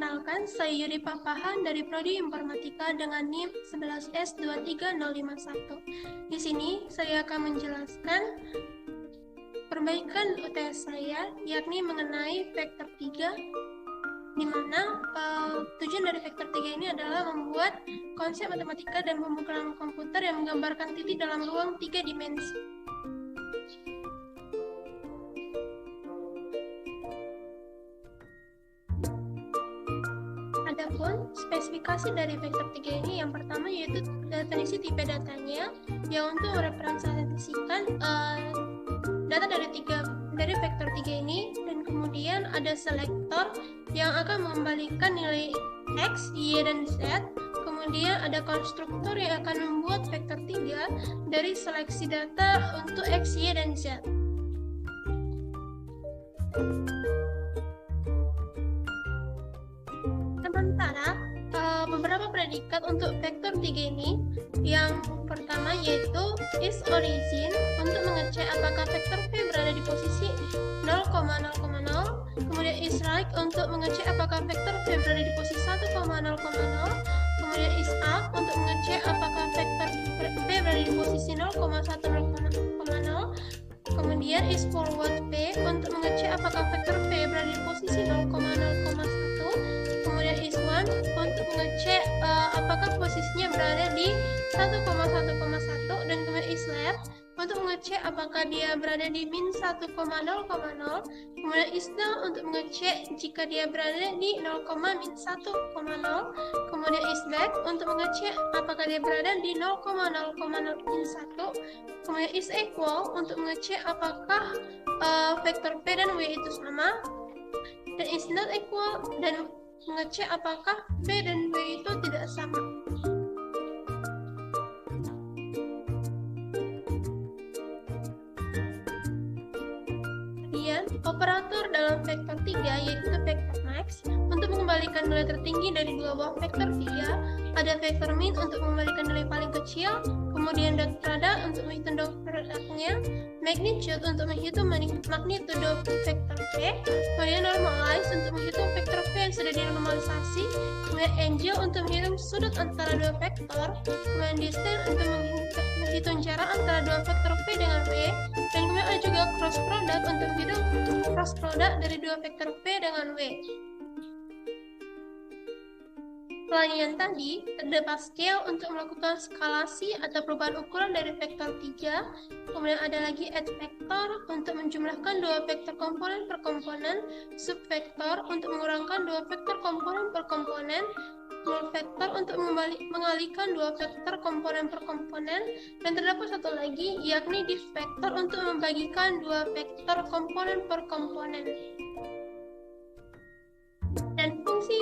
Perkenalkan, saya Yuri Papahan dari Prodi Informatika dengan NIM 11S23051. Di sini saya akan menjelaskan perbaikan UTS saya, yakni mengenai vektor 3, di mana tujuan dari vektor 3 ini adalah membuat konsep matematika dan pemrograman komputer yang menggambarkan titik dalam ruang 3 dimensi. Adapun spesifikasi dari vektor 3 ini yang pertama yaitu definisi tipe datanya yang untuk merepresentasikan data dari vektor 3 ini, dan kemudian ada selektor yang akan mengembalikan nilai X, Y, dan Z. Kemudian ada konstruktor yang akan membuat vektor 3 dari seleksi data untuk X, Y, dan Z. Sementara beberapa predikat untuk vektor 3 ini, yang pertama yaitu is origin untuk mengecek apakah vektor V berada di posisi 0,0,0, kemudian is right untuk mengecek apakah vektor V berada di posisi 1,0,0, kemudian is up untuk mengecek apakah vektor V berada di posisi 0,1,0, kemudian is forward V untuk mengecek apakah vektor V berada di posisi 0,0,1, kemudian is one untuk mengecek apakah posisinya berada di 1,1,1, dan kemudian is left untuk mengecek apakah dia berada di min 1,0,0, kemudian is null untuk mengecek jika dia berada di 0,-1,0, kemudian is back untuk mengecek apakah dia berada di 0,0,0-1, kemudian is equal untuk mengecek apakah vektor P dan W itu sama, dan is not equal dan mengecek apakah P dan W itu tidak sama. Kemudian operator dalam vektor 3 yaitu vektor max untuk mengembalikan nilai tertinggi dari dua buah vektor 3, ada vektor min untuk mengembalikan nilai paling kecil, kemudian dot product untuk menghitung dot productnya, magnitude untuk menghitung magnitudo vektor P, kemudian normalize untuk menghitung vektor P yang sudah dinormalisasi, kemudian angle untuk menghitung sudut antara dua vektor, kemudian distance untuk menghitung jarak antara dua vektor P dengan W, dan kemudian ada juga cross product untuk menghitung cross product dari dua vektor P dengan W. Selain yang tadi, terdapat scale untuk melakukan skalasi atau perubahan ukuran dari vektor 3. Kemudian ada lagi add vektor untuk menjumlahkan dua vektor komponen per komponen, subvektor untuk mengurangkan dua vektor komponen per komponen, mul vektor untuk mengalihkan dua vektor komponen per komponen, dan terdapat satu lagi yakni diff vektor untuk membagikan dua vektor komponen per komponen. Dan fungsi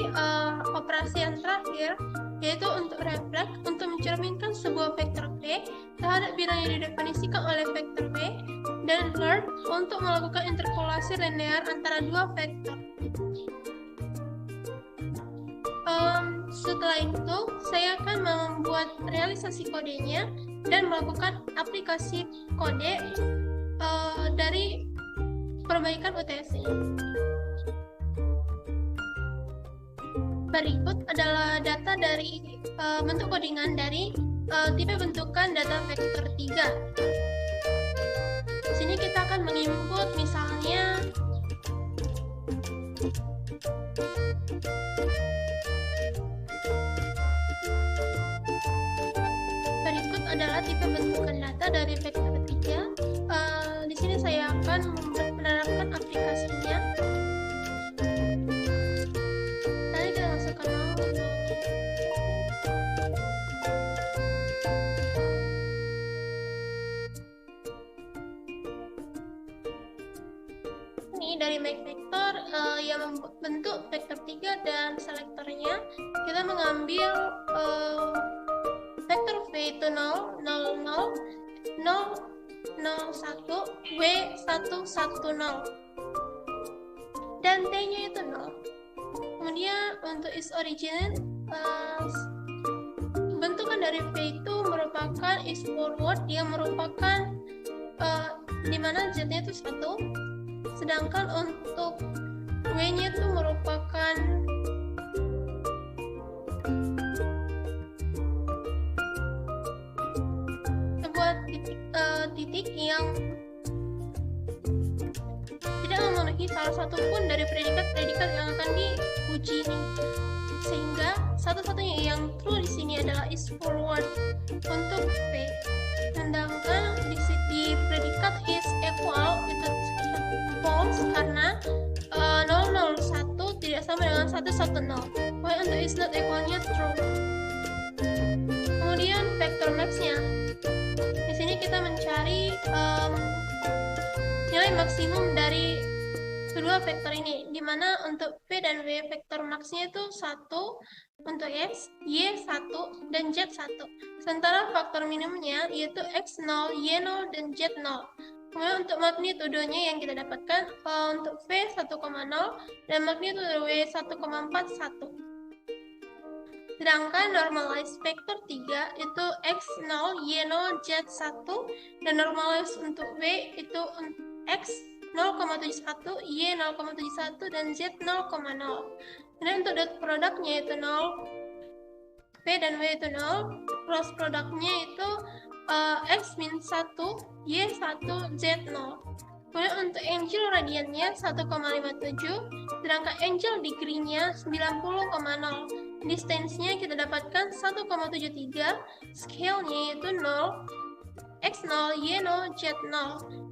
operasi yang terakhir yaitu untuk reflect untuk mencerminkan sebuah vektor V terhadap bidang yang didefinisikan oleh vektor V, dan learn untuk melakukan interpolasi linear antara dua vektor. Setelah itu saya akan membuat realisasi kodenya dan melakukan aplikasi kode dari perbaikan UTS ini. Berikut adalah data dari bentuk codingan dari tipe bentukan data vektor 3. Di sini kita akan menginput misalnya berikut adalah tipe bentukan data dari vektor 3. Di sini saya akan menerapkan aplikasinya. Ini dari make vektor yang membentuk vektor 3 dan selektornya, kita mengambil vektor V itu 0, 0, 0, 0, 0, 1, W 1, 1, 0, dan T nya itu 0. Kemudian untuk is origin, bentukan dari V itu merupakan is forward yang merupakan di mana Z nya itu 1, sedangkan untuk W nya itu merupakan titik yang tidak memenuhi salah satu pun dari predikat-predikat yang akan diuji ini. Sehingga satu-satunya yang true di sini adalah is forward untuk P. Sedangkan di predikat is equal itu false karena 001 tidak sama dengan 110. Pokoknya untuk is not equalnya true. Kemudian vektor max-nya. Di sini kita mencari nilai maksimum dari kedua vektor ini, di mana untuk P dan W vektor max-nya itu 1 untuk X, Y 1, dan Z 1. Sementara faktor minimumnya yaitu X0, Y0, dan Z0. Kemudian untuk magnitudenya yang kita dapatkan untuk V 1,0 dan magnitudo W 1,41. Sedangkan normalized vektor 3 itu X0, Y0, Z1, dan normalized untuk W itu X 0,71, Y 0,71, dan Z 0,0. Kemudian untuk dot produknya itu 0, P dan W itu 0, cross produknya itu X min 1, Y 1, Z 0. Kemudian untuk angle radiannya 1,57, sedangkan angle degree-nya 90,0. Distance-nya kita dapatkan 1,73, scale-nya yaitu 0, X0, Y0, Z0.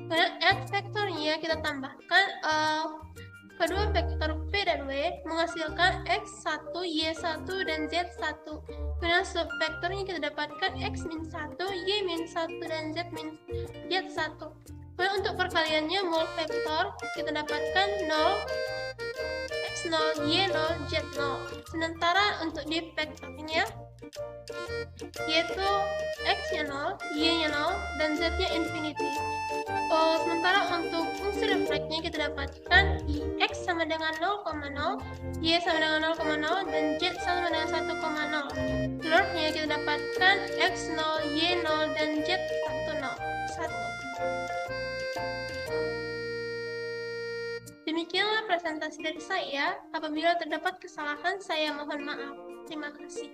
Kemudian add vektornya kita tambahkan kedua vektor P dan W menghasilkan X1, Y1, dan Z1. Kemudian subvektornya kita dapatkan X-1, Y-1, dan Z1. Kemudian untuk perkaliannya mol vektor kita dapatkan 0, X0, Y0, Z0. Sementara untuk di vektornya yaitu X-nya 0, Y-nya 0, dan Z-nya infinity. Sementara untuk fungsi refleksnya kita dapatkan X sama dengan 0,0, Y sama dengan 0,0, dan Z sama dengan 1,0. Keluarnya kita dapatkan X0, Y0, dan Z1. Demikianlah presentasi dari saya. Apabila terdapat kesalahan, saya mohon maaf. Terima kasih.